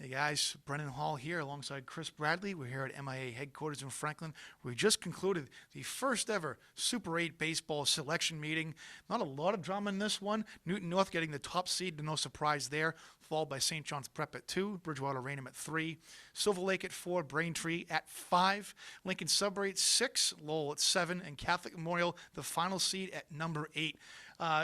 Hey guys, Brendan Hall here alongside Chris Bradley. We're here at MIA headquarters in Franklin. We just concluded the first ever Super 8 baseball selection meeting. Not a lot of drama in this one. Newton North getting the top seed, no surprise there, followed by St. John's Prep at 2, Bridgewater Raynham at 3, Silver Lake at 4, Braintree at 5, Lincoln Sudbury at 6, Lowell at 7, and Catholic Memorial, the final seed at number 8.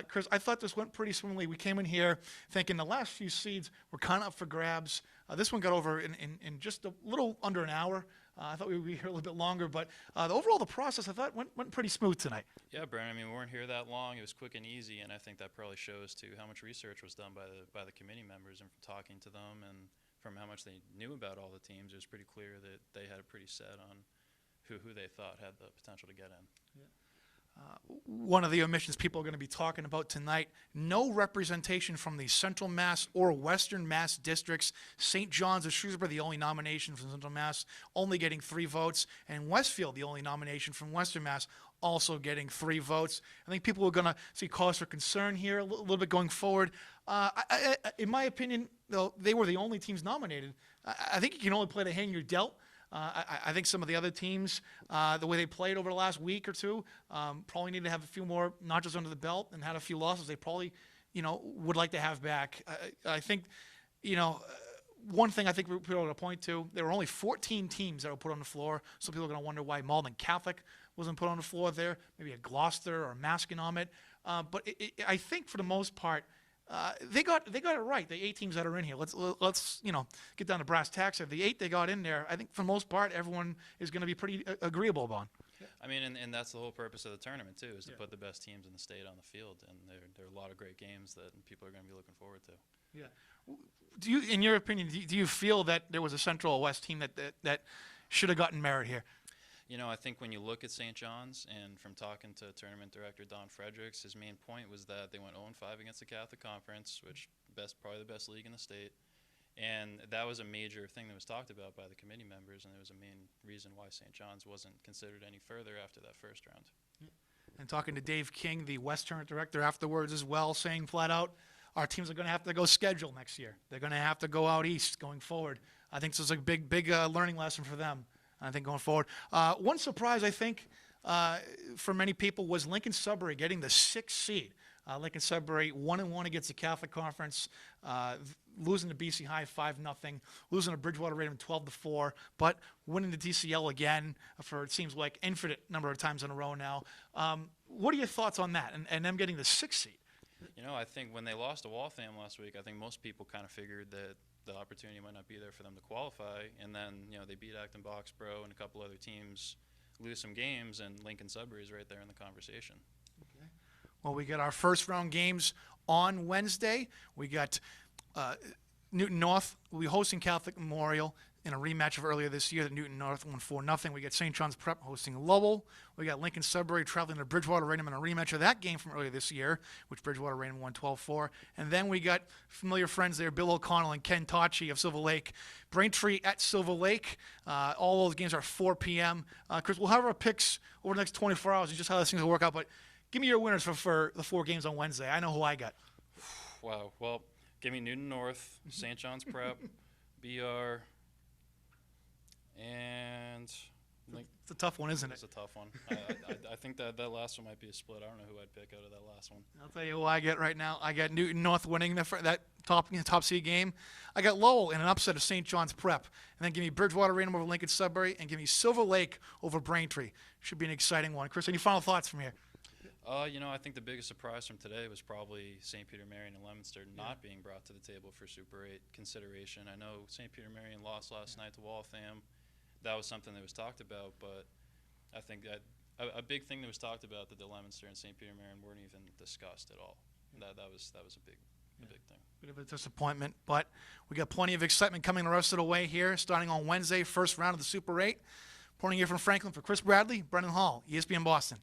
Chris, I thought this went pretty swimmingly. We came in here thinking the last few seeds were kind of up for grabs. This one got over in just a little under an hour. I thought we would be here a little bit longer, but the process I thought went pretty smooth tonight. Yeah, Brandon. I mean, we weren't here that long. It was quick and easy, and I think that probably shows to how much research was done by the committee members, and from talking to them and from how much they knew about all the teams. It was pretty clear that they had it pretty set on who they thought had the potential to get in. Yeah. One of the omissions people are going to be talking about tonight, no representation from the Central Mass or Western Mass districts. St. John's or Shrewsbury, the only nomination from Central Mass, only getting 3 votes, and Westfield, the only nomination from Western Mass, also getting 3 votes. I think people are going to see cause for concern here a little bit going forward. In my opinion, though, they were the only teams nominated. I think you can only play the hand you're dealt. I think some of the other teams, the way they played over the last week or two, probably need to have a few more notches under the belt, and had a few losses they probably, would like to have back. I think, one thing I think we're going to point to, there were only 14 teams that were put on the floor. Some people are going to wonder why Malden Catholic wasn't put on the floor there, maybe a Gloucester or a Masconomet. But I think for the most part, they got it right. The 8 teams that are in here. Let's get down to brass tacks. Of the 8 they got in there, I think for the most part everyone is going to be pretty agreeable about. I mean, and that's the whole purpose of the tournament too, is to put the best teams in the state on the field, and there are a lot of great games that people are going to be looking forward to. Yeah. Do you, in your opinion, do you feel that there was a Central or West team that should have gotten merit here? I think when you look at St. John's, and from talking to tournament director Don Fredericks, his main point was that they went 0-5 against the Catholic Conference, which probably the best league in the state. And that was a major thing that was talked about by the committee members, and it was a main reason why St. John's wasn't considered any further after that first round. And talking to Dave King, the West tournament director, afterwards as well, saying flat out, our teams are going to have to go schedule next year. They're going to have to go out east going forward. I think this is a big learning lesson for them, I think, going forward. One surprise, I think, for many people was Lincoln Sudbury getting the 6th seed. Lincoln Sudbury 1-1 against the Catholic Conference, losing to BC High 5-0, losing to Bridgewater Raynham 12-4, but winning the DCL again for, it seems like, infinite number of times in a row now. What are your thoughts on that and them getting the 6th seed? I think when they lost to Waltham last week, I think most people kind of figured that the opportunity might not be there for them to qualify, and then they beat Acton Boxborough and a couple other teams, lose some games, and Lincoln Sudbury is right there in the conversation. Okay. Well, we got our first round games on Wednesday. We got Newton North will be hosting Catholic Memorial in a rematch of earlier this year that Newton North won 4-0. We got St. John's Prep hosting Lowell. We got Lincoln Sudbury traveling to Bridgewater Raynham in a rematch of that game from earlier this year, which Bridgewater Raynham won 12-4. And then we got familiar friends there, Bill O'Connell and Ken Tachi of Silver Lake. Braintree at Silver Lake. All those games are 4 p.m. Chris, we'll have our picks over the next 24 hours and just how those things will work out. But give me your winners for the 4 games on Wednesday. I know who I got. Wow. Well, give me Newton North, St. John's Prep, BR, and it's a tough one, isn't it? It's a tough one. I think that last one might be a split. I don't know who I'd pick out of that last one. I'll tell you who I get right now. I got Newton North winning that top seed game. I got Lowell in an upset of St. John's Prep. And then give me Bridgewater Raynham over Lincoln Sudbury, and give me Silver Lake over Braintree. Should be an exciting one. Chris, any final thoughts from here? I think the biggest surprise from today was probably St. Peter Marian and Leominster not being brought to the table for Super 8 consideration. I know St. Peter Marian lost last night to Waltham. That was something that was talked about, but I think that a big thing that was talked about that the Leominster and St. Peter Marian weren't even discussed at all. That was a big thing. Bit of a disappointment, but we got plenty of excitement coming the rest of the way here, starting on Wednesday, first round of the Super 8. Reporting here from Franklin for Chris Bradley, Brendan Hall, ESPN Boston.